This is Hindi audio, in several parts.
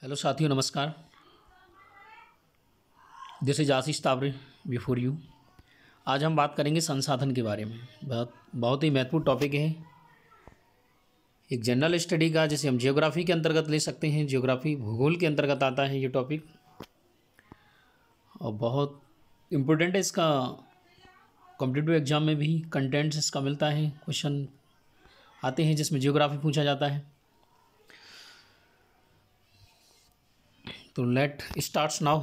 हेलो साथियों, नमस्कार। This is Ashish Taware before you. आज हम बात करेंगे संसाधन के बारे में। बहुत बहुत ही महत्वपूर्ण टॉपिक है, एक जनरल स्टडी का, जिसे हम जियोग्राफी के अंतर्गत ले सकते हैं। जियोग्राफी, भूगोल के अंतर्गत आता है ये टॉपिक, और बहुत इम्पोर्टेंट है। इसका कॉम्पिटिटिव एग्जाम में भी कंटेंट्स इसका मिलता है, क्वेश्चन आते हैं जिसमें जियोग्राफी पूछा जाता है। तो लेट स्टार्ट्स नाउ।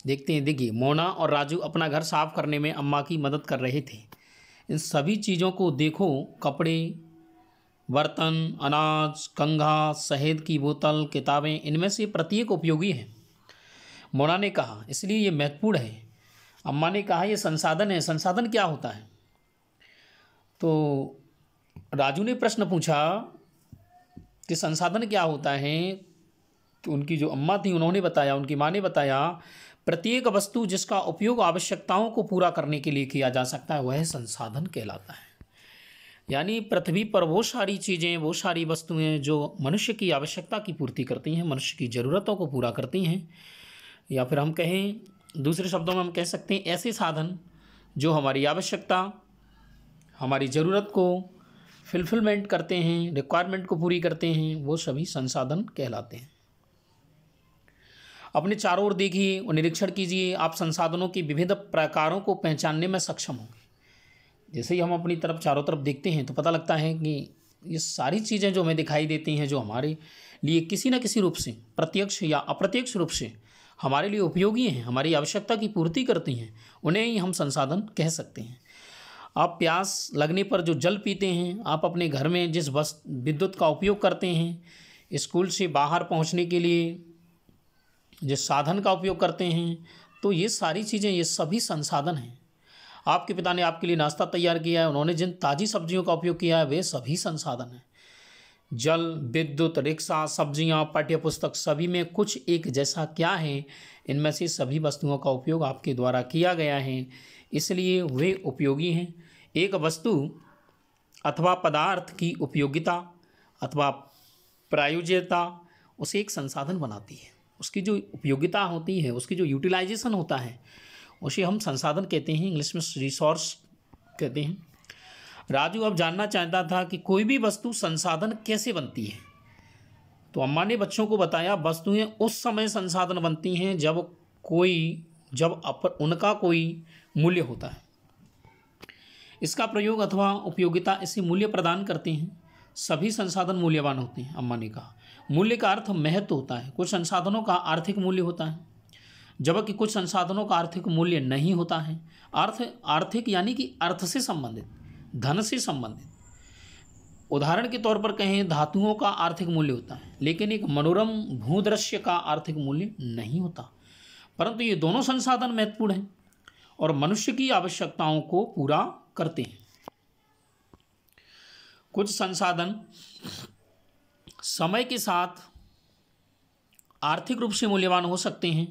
देखते हैं। देखिए, मोना और राजू अपना घर साफ करने में अम्मा की मदद कर रहे थे। इन सभी चीज़ों को देखो, कपड़े, बर्तन, अनाज, कंघा, शहद की बोतल, किताबें, इनमें से प्रत्येक उपयोगी है। मोना ने कहा, इसलिए ये महत्वपूर्ण है। अम्मा ने कहा, ये संसाधन है। संसाधन क्या होता है? तो राजू ने प्रश्न पूछा कि संसाधन क्या होता है। तो उनकी जो अम्मा थी, उन्होंने बताया, उनकी माँ ने बताया, प्रत्येक वस्तु जिसका उपयोग आवश्यकताओं को पूरा करने के लिए किया जा सकता है, वह संसाधन कहलाता है। यानी पृथ्वी पर वो सारी चीज़ें, वो सारी वस्तुएं जो मनुष्य की आवश्यकता की पूर्ति करती हैं, मनुष्य की ज़रूरतों को पूरा करती हैं, या फिर हम कहें, दूसरे शब्दों में हम कह सकते हैं, ऐसे साधन जो हमारी आवश्यकता, हमारी ज़रूरत को फिलफिलमेंट करते हैं, रिक्वायरमेंट को पूरी करते हैं, वो सभी संसाधन कहलाते हैं। अपने चारों ओर देखिए और निरीक्षण कीजिए, आप संसाधनों की विविध प्रकारों को पहचानने में सक्षम होंगे। जैसे ही हम अपनी तरफ, चारों तरफ देखते हैं तो पता लगता है कि ये सारी चीज़ें जो हमें दिखाई देती हैं, जो हमारे लिए किसी न किसी रूप से, प्रत्यक्ष या अप्रत्यक्ष रूप से हमारे लिए उपयोगी हैं, हमारी आवश्यकता की पूर्ति करती हैं, उन्हें ही हम संसाधन कह सकते हैं। आप प्यास लगने पर जो जल पीते हैं, आप अपने घर में जिस विद्युत का उपयोग करते हैं, स्कूल से बाहर पहुंचने के लिए जिस साधन का उपयोग करते हैं, तो ये सारी चीज़ें, ये सभी संसाधन हैं। आपके पिता ने आपके लिए नाश्ता तैयार किया है, उन्होंने जिन ताज़ी सब्जियों का उपयोग किया है, वे सभी संसाधन हैं। जल, विद्युत, रिक्शा, सब्जियां, पाठ्य पुस्तक, सभी में कुछ एक जैसा क्या है? इनमें से सभी वस्तुओं का उपयोग आपके द्वारा किया गया है, इसलिए वे उपयोगी हैं। एक वस्तु अथवा पदार्थ की उपयोगिता अथवा प्रयोज्यता उसे एक संसाधन बनाती है। उसकी जो उपयोगिता होती है, उसकी जो यूटिलाइजेशन होता है, उसे हम संसाधन कहते हैं, इंग्लिश में रिसोर्स कहते हैं। राजू अब जानना चाहता था कि कोई भी वस्तु संसाधन कैसे बनती है। तो अम्मा ने बच्चों को बताया, वस्तुएं उस समय संसाधन बनती हैं जब उनका कोई मूल्य होता है। इसका प्रयोग अथवा उपयोगिता इसे मूल्य प्रदान करते हैं। सभी संसाधन मूल्यवान होते हैं, अम्मा ने कहा। मूल्य का अर्थ महत्व होता है। कुछ संसाधनों का आर्थिक मूल्य होता है, जबकि कुछ संसाधनों का आर्थिक मूल्य नहीं होता है। आर्थिक यानी कि अर्थ से संबंधित, धन से संबंधित। उदाहरण के तौर पर कहें, धातुओं का आर्थिक मूल्य होता है, लेकिन एक मनोरम भूदृश्य का आर्थिक मूल्य नहीं होता। परंतु ये दोनों संसाधन महत्वपूर्ण हैं और मनुष्य की आवश्यकताओं को पूरा करते हैं। कुछ संसाधन समय के साथ आर्थिक रूप से मूल्यवान हो सकते हैं।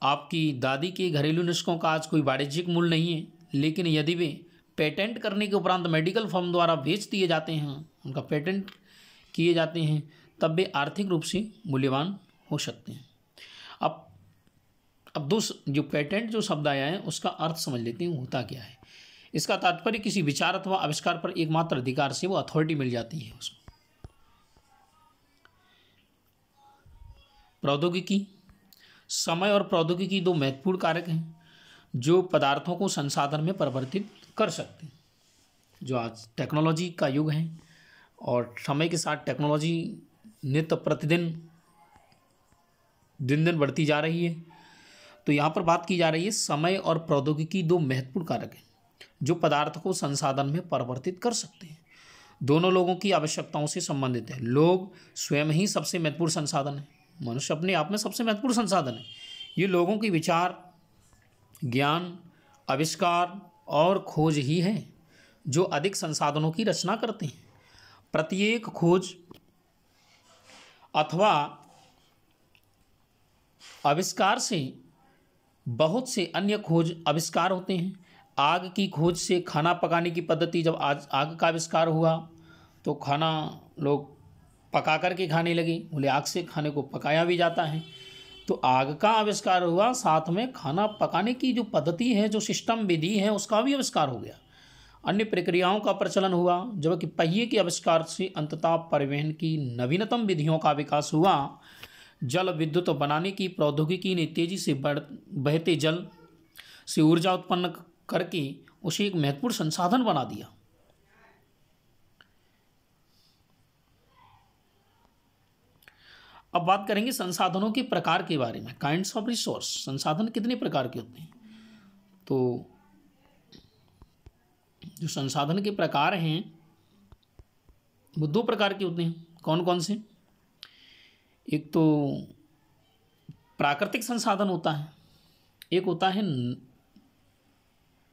आपकी दादी के घरेलू नुस्खों का आज कोई वाणिज्यिक मूल्य नहीं है, लेकिन यदि वे पेटेंट करने के उपरांत मेडिकल फर्म द्वारा बेच दिए जाते हैं, उनका पेटेंट किए जाते हैं, तब वे आर्थिक रूप से मूल्यवान हो सकते हैं। अब जो पेटेंट जो शब्द आया है, उसका अर्थ समझ लेते हैं, होता क्या है। इसका तात्पर्य किसी विचार अथवा आविष्कार पर एकमात्र अधिकार से वो अथॉरिटी मिल जाती है उसको। प्रौद्योगिकी, समय और प्रौद्योगिकी दो महत्वपूर्ण कारक हैं जो पदार्थों को संसाधन में परिवर्तित कर सकते हैं। जो आज टेक्नोलॉजी का युग है और समय के साथ टेक्नोलॉजी नित्य प्रतिदिन दिन दिन बढ़ती जा रही है, तो यहाँ पर बात की जा रही है, समय और प्रौद्योगिकी दो महत्वपूर्ण कारक हैं जो पदार्थ को संसाधन में परिवर्तित कर सकते हैं। दोनों लोगों की आवश्यकताओं से संबंधित है। लोग स्वयं ही सबसे महत्वपूर्ण संसाधन है। मनुष्य अपने आप में सबसे महत्वपूर्ण संसाधन है। ये लोगों के विचार, ज्ञान, आविष्कार और खोज ही है जो अधिक संसाधनों की रचना करते हैं। प्रत्येक खोज अथवा आविष्कार से बहुत से अन्य खोज आविष्कार होते हैं। आग की खोज से खाना पकाने की पद्धति, जब आज आग का आविष्कार हुआ तो खाना लोग पका करके खाने लगे, बोले आग से खाने को पकाया भी जाता है। तो आग का आविष्कार हुआ, साथ में खाना पकाने की जो पद्धति है, जो सिस्टम विधि है, उसका भी आविष्कार हो गया। अन्य प्रक्रियाओं का प्रचलन हुआ, जबकि पहिए के आविष्कार से अंततः परिवहन की नवीनतम विधियों का विकास हुआ। जल विद्युत बनाने की प्रौद्योगिकी ने तेजी से बहते जल से ऊर्जा उत्पन्न करके उसे एक महत्वपूर्ण संसाधन बना दिया। अब बात करेंगे संसाधनों के प्रकार के बारे में। काइंड्स ऑफ रिसोर्स, संसाधन कितने प्रकार के होते हैं? तो जो संसाधन के प्रकार हैं वो 2 प्रकार के होते हैं। कौन कौन से? एक तो प्राकृतिक संसाधन होता है, एक होता है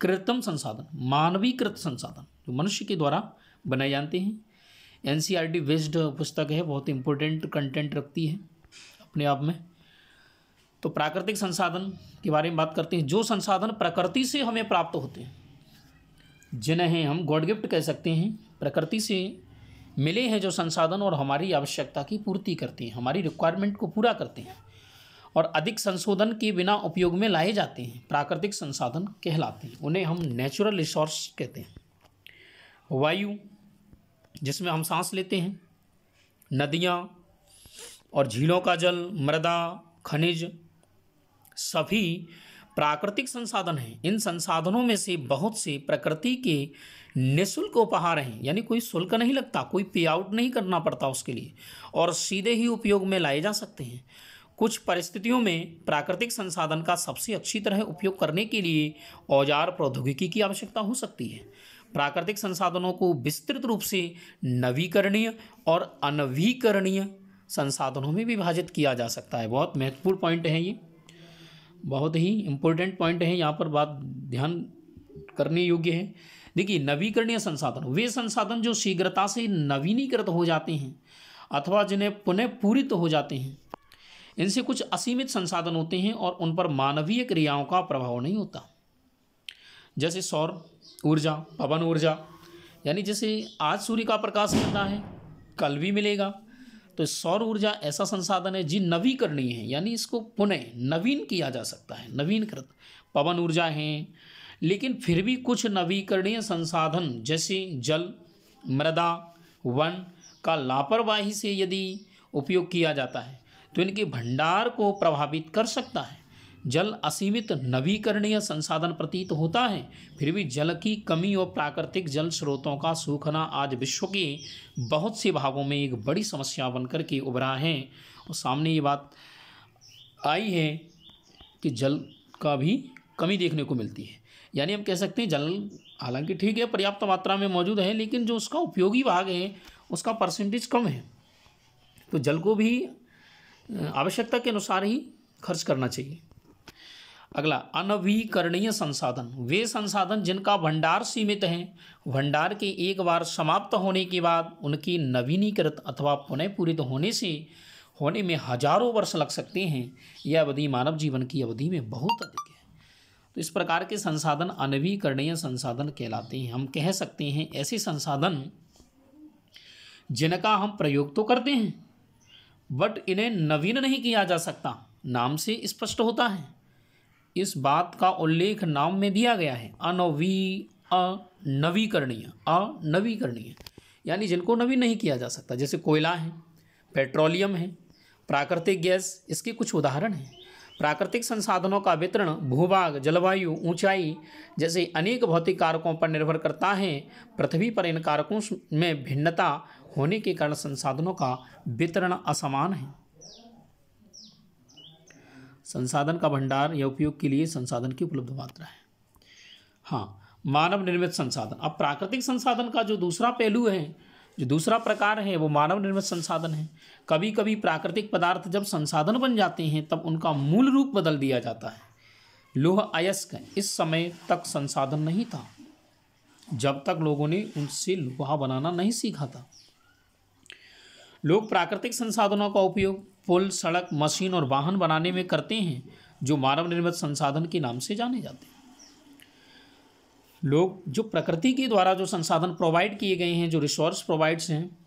कृत्रिम संसाधन, मानवीकृत संसाधन, जो मनुष्य के द्वारा बनाए जाते हैं। एनसीईआरटी बेस्ड पुस्तक है, बहुत इंपॉर्टेंट कंटेंट रखती है अपने आप में। तो प्राकृतिक संसाधन के बारे में बात करते हैं, जो संसाधन प्रकृति से हमें प्राप्त होते हैं, जिन्हें हम गॉड गिफ्ट कह सकते हैं। प्रकृति से मिले हैं जो संसाधन और हमारी आवश्यकता की पूर्ति करते हैं, हमारी रिक्वायरमेंट को पूरा करते हैं और अधिक संशोधन के बिना उपयोग में लाए जाते हैं, प्राकृतिक संसाधन कहलाते हैं। उन्हें हम नेचुरल रिसोर्स कहते हैं। वायु, जिसमें हम सांस लेते हैं, नदियाँ और झीलों का जल, मृदा, खनिज, सभी प्राकृतिक संसाधन हैं। इन संसाधनों में से बहुत से प्रकृति के निःशुल्क उपहार हैं, यानी कोई शुल्क नहीं लगता, कोई पे आउट नहीं करना पड़ता उसके लिए, और सीधे ही उपयोग में लाए जा सकते हैं। कुछ परिस्थितियों में प्राकृतिक संसाधन का सबसे अच्छी तरह उपयोग करने के लिए औजार प्रौद्योगिकी की आवश्यकता हो सकती है। प्राकृतिक संसाधनों को विस्तृत रूप से नवीकरणीय और अनवीकरणीय संसाधनों में विभाजित किया जा सकता है। बहुत महत्वपूर्ण पॉइंट है ये, बहुत ही इम्पोर्टेंट पॉइंट है, यहाँ पर बात ध्यान करने योग्य है। देखिए, नवीकरणीय संसाधन वे संसाधन जो शीघ्रता से नवीनीकृत हो जाते हैं अथवा जिन्हें पुनः पूरित हो जाते हैं। इनसे कुछ असीमित संसाधन होते हैं और उन पर मानवीय क्रियाओं का प्रभाव नहीं होता, जैसे सौर ऊर्जा, पवन ऊर्जा, यानी जैसे आज सूर्य का प्रकाश मिल रहा है, कल भी मिलेगा। तो सौर ऊर्जा ऐसा संसाधन है जी नवीकरणीय है, यानी इसको पुनः नवीन किया जा सकता है, नवीनकृत। पवन ऊर्जा है, लेकिन फिर भी कुछ नवीकरणीय संसाधन जैसे जल, मृदा, वन का लापरवाही से यदि उपयोग किया जाता है तो इनके भंडार को प्रभावित कर सकता है। जल असीमित नवीकरणीय संसाधन प्रतीत होता है, फिर भी जल की कमी और प्राकृतिक जल स्रोतों का सूखना आज विश्व के बहुत से भागों में एक बड़ी समस्या बनकर के उभरा है। और सामने ये बात आई है कि जल का भी कमी देखने को मिलती है। यानी हम कह सकते हैं जल हालांकि ठीक है, पर्याप्त मात्रा में मौजूद है, लेकिन जो उसका उपयोगी भाग है उसका परसेंटेज कम है। तो जल को भी आवश्यकता के अनुसार ही खर्च करना चाहिए। अगला, अनवीकरणीय संसाधन वे संसाधन जिनका भंडार सीमित है, भंडार के एक बार समाप्त होने के बाद उनकी नवीनीकृत अथवा पुनः पूरित होने में हजारों वर्ष लग सकते हैं। यह अवधि मानव जीवन की अवधि में बहुत अधिक है। तो इस प्रकार के संसाधन अनवीकरणीय संसाधन कहलाते हैं। हम कह सकते हैं ऐसे संसाधन जिनका हम प्रयोग तो करते हैं बट इन्हें नवीन नहीं किया जा सकता, नाम से स्पष्ट होता है। इस बात का उल्लेख नाम में दिया गया है, अनवीकरणीय, यानी जिनको नवीन नहीं किया जा सकता, जैसे कोयला है, पेट्रोलियम है, प्राकृतिक गैस, इसके कुछ उदाहरण हैं। प्राकृतिक संसाधनों का वितरण भूभाग, जलवायु, ऊंचाई जैसे अनेक भौतिक कारकों पर निर्भर करता है। पृथ्वी पर इन कारकों में भिन्नता होने के कारण संसाधनों का वितरण असमान है। संसाधन का भंडार या उपयोग के लिए संसाधन की उपलब्ध मात्रा है। हाँ, मानव निर्मित संसाधन। अब प्राकृतिक संसाधन का जो दूसरा पहलू है, जो दूसरा प्रकार है, वो मानव निर्मित संसाधन है। कभी कभी प्राकृतिक पदार्थ जब संसाधन बन जाते हैं तब उनका मूल रूप बदल दिया जाता है। लौह अयस्क इस समय तक संसाधन नहीं था जब तक लोगों ने उनसे लोहा बनाना नहीं सीखा था। लोग प्राकृतिक संसाधनों का उपयोग पुल, सड़क, मशीन और वाहन बनाने में करते हैं, जो मानव निर्मित संसाधन के नाम से जाने जाते हैं। लोग जो प्रकृति के द्वारा जो संसाधन प्रोवाइड किए गए हैं, जो रिसोर्स प्रोवाइड्स हैं,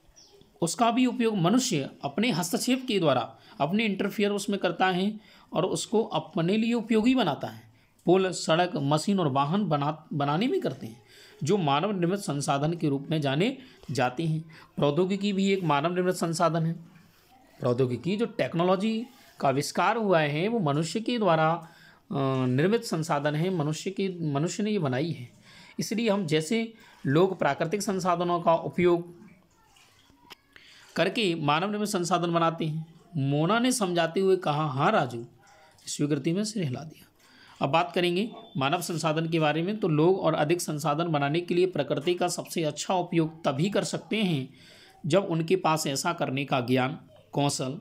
उसका भी उपयोग मनुष्य अपने हस्तक्षेप के द्वारा, अपने इंटरफियर उसमें करता है और उसको अपने लिए उपयोगी बनाता है। पुल, सड़क, मशीन और वाहन बनाने में करते हैं, जो मानव निर्मित संसाधन के रूप में जाने जाते हैं। प्रौद्योगिकी भी एक मानव निर्मित संसाधन है। प्रौद्योगिकी, जो टेक्नोलॉजी का आविष्कार हुआ है, वो मनुष्य के द्वारा निर्मित संसाधन है, मनुष्य ने ये बनाई है। इसलिए हम जैसे लोग प्राकृतिक संसाधनों का उपयोग करके मानव निर्मित संसाधन बनाते हैं। मोना ने समझाते हुए कहा, हाँ राजू, स्वीकृति में सिर हिला दिया। अब बात करेंगे मानव संसाधन के बारे में। तो लोग और अधिक संसाधन बनाने के लिए प्रकृति का सबसे अच्छा उपयोग तभी कर सकते हैं जब उनके पास ऐसा करने का ज्ञान, कौशल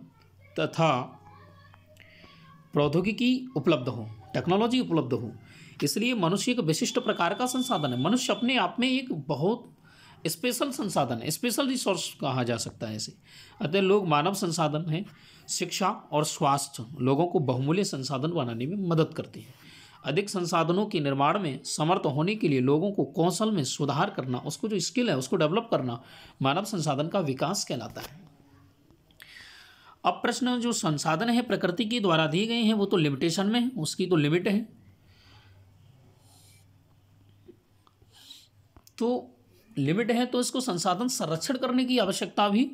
तथा प्रौद्योगिकी उपलब्ध हो, टेक्नोलॉजी उपलब्ध हो। इसलिए मनुष्य एक विशिष्ट प्रकार का संसाधन है। मनुष्य अपने आप में एक बहुत स्पेशल संसाधन है, स्पेशल रिसोर्स कहा जा सकता है इसे। अतः लोग मानव संसाधन हैं। शिक्षा और स्वास्थ्य लोगों को बहुमूल्य संसाधन बनाने में मदद करते हैं। अधिक संसाधनों के निर्माण में समर्थ होने के लिए लोगों को कौशल में सुधार करना, उसको जो स्किल है उसको डेवलप करना, मानव संसाधन का विकास कहलाता है। अब प्रश्न, जो संसाधन है प्रकृति के द्वारा दिए गए हैं वो तो लिमिटेशन में है, उसकी तो लिमिट है। तो लिमिट है तो इसको संसाधन संरक्षण करने की आवश्यकता भी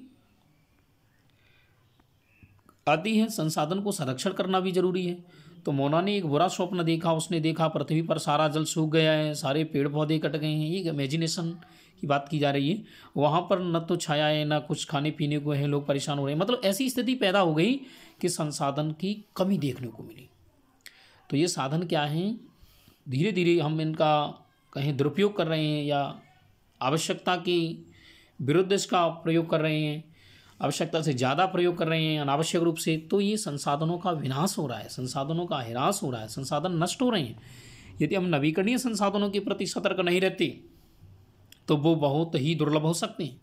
आती है। संसाधन को संरक्षण करना भी जरूरी है। तो मोना ने एक बुरा स्वप्न देखा। उसने देखा पृथ्वी पर सारा जल सूख गया है, सारे पेड़ पौधे कट गए हैं। ये इमेजिनेशन की बात की जा रही है। वहाँ पर न तो छाया है, न कुछ खाने पीने को है, लोग परेशान हो रहे हैं। मतलब ऐसी स्थिति पैदा हो गई कि संसाधन की कमी देखने को मिली। तो ये साधन क्या हैं, धीरे धीरे हम इनका कहीं दुरुपयोग कर रहे हैं या आवश्यकता के विरुद्ध इसका प्रयोग कर रहे हैं, आवश्यकता से ज़्यादा प्रयोग कर रहे हैं अनावश्यक रूप से। तो ये संसाधनों का विनाश हो रहा है, संसाधनों का ह्रास हो रहा है, संसाधन नष्ट हो रहे हैं। यदि हम नवीकरणीय संसाधनों के प्रति सतर्क नहीं रहते तो वो बहुत ही दुर्लभ हो सकते हैं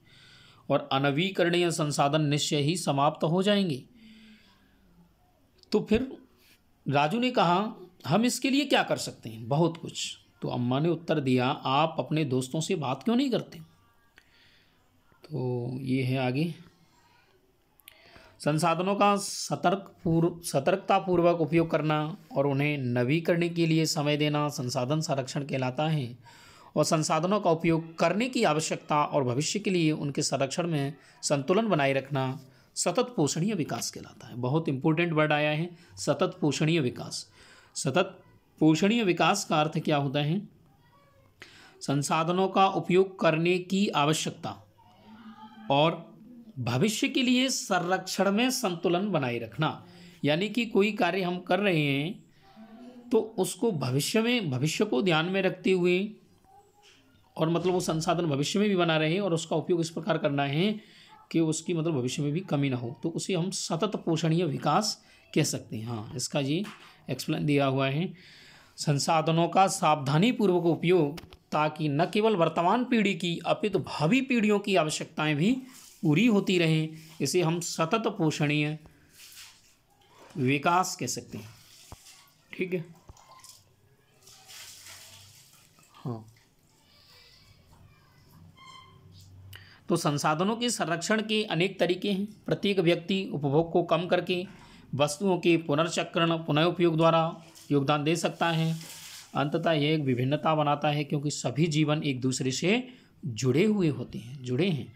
और अनवीकरणीय संसाधन निश्चय ही समाप्त हो जाएंगे। तो फिर राजू ने कहा, हम इसके लिए क्या कर सकते हैं? बहुत कुछ। तो अम्मा ने उत्तर दिया, आप अपने दोस्तों से बात क्यों नहीं करते? तो ये है आगे, संसाधनों का सतर्कतापूर्वक उपयोग करना और उन्हें नवीकरण के लिए समय देना संसाधन संरक्षण कहलाता है। और संसाधनों का उपयोग करने की आवश्यकता और भविष्य के लिए उनके संरक्षण में संतुलन बनाए रखना सतत पोषणीय विकास कहलाता है। बहुत इंपॉर्टेंट वर्ड आया है, सतत पोषणीय विकास। सतत पोषणीय विकास का अर्थ क्या होता है? संसाधनों का उपयोग करने की आवश्यकता और भविष्य के लिए संरक्षण में संतुलन बनाए रखना। यानी कि कोई कार्य हम कर रहे हैं तो उसको भविष्य को ध्यान में रखते हुए, और मतलब वो संसाधन भविष्य में भी बना रहे और उसका उपयोग इस प्रकार करना है कि उसकी मतलब भविष्य में भी कमी ना हो। तो उसे हम सतत पोषणीय विकास कह सकते हैं। हाँ, इसका ये एक्सप्लेन दिया हुआ है। संसाधनों का सावधानीपूर्वक उपयोग ताकि न केवल वर्तमान पीढ़ी की अपितु भावी पीढ़ियों की आवश्यकताएं भी पूरी होती रहें, इसे हम सतत पोषणीय विकास कह सकते हैं। ठीक है। हाँ, तो संसाधनों के संरक्षण के अनेक तरीके हैं। प्रत्येक व्यक्ति उपभोग को कम करके वस्तुओं के पुनर्चक्रण, पुनः उपयोग द्वारा योगदान दे सकता है। अंततः यह एक विभिन्नता बनाता है क्योंकि सभी जीवन एक दूसरे से जुड़े हैं।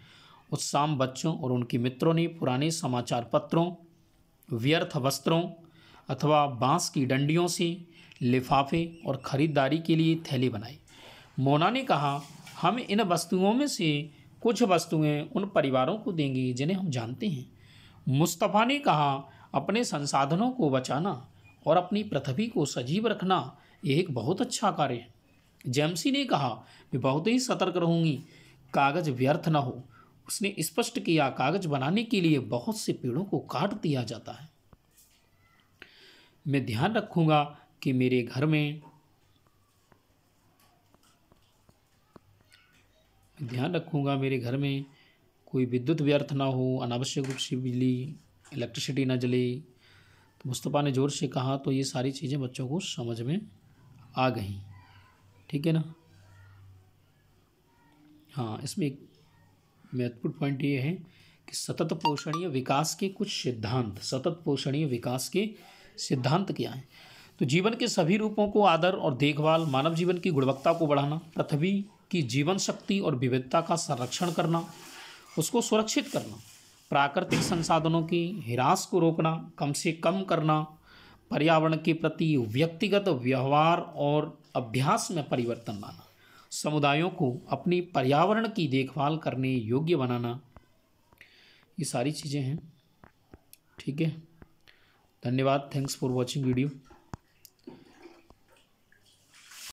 उस शाम बच्चों और उनके मित्रों ने पुराने समाचार पत्रों, व्यर्थ वस्त्रों अथवा बांस की डंडियों से लिफाफे और खरीदारी के लिए थैले बनाए। मोना ने कहा, हम इन वस्तुओं में से कुछ वस्तुएं उन परिवारों को देंगे जिन्हें हम जानते हैं। मुस्तफ़ा ने कहा, अपने संसाधनों को बचाना और अपनी पृथ्वी को सजीव रखना यह एक बहुत अच्छा कार्य है। जेम्सी ने कहा, मैं बहुत ही सतर्क रहूँगी, कागज़ व्यर्थ न हो। उसने स्पष्ट किया, कागज़ बनाने के लिए बहुत से पेड़ों को काट दिया जाता है। मैं ध्यान रखूँगा कि मेरे घर में कोई विद्युत व्यर्थ ना हो, अनावश्यक रूप से बिजली इलेक्ट्रिसिटी ना जले। तो मुस्तफ़ा ने ज़ोर से कहा। तो ये सारी चीज़ें बच्चों को समझ में आ गई। ठीक है ना। हाँ, इसमें एक महत्वपूर्ण पॉइंट ये है कि सतत पोषणीय विकास के कुछ सिद्धांत, सतत पोषणीय विकास के सिद्धांत क्या हैं। तो जीवन के सभी रूपों को आदर और देखभाल, मानव जीवन की गुणवत्ता को बढ़ाना, पृथ्वी की जीवन शक्ति और विविधता का संरक्षण करना, उसको सुरक्षित करना, प्राकृतिक संसाधनों की ह्रास को रोकना, कम से कम करना, पर्यावरण के प्रति व्यक्तिगत व्यवहार और अभ्यास में परिवर्तन लाना, समुदायों को अपनी पर्यावरण की देखभाल करने योग्य बनाना, ये सारी चीज़ें हैं। ठीक है, धन्यवाद। Thanks for watching video.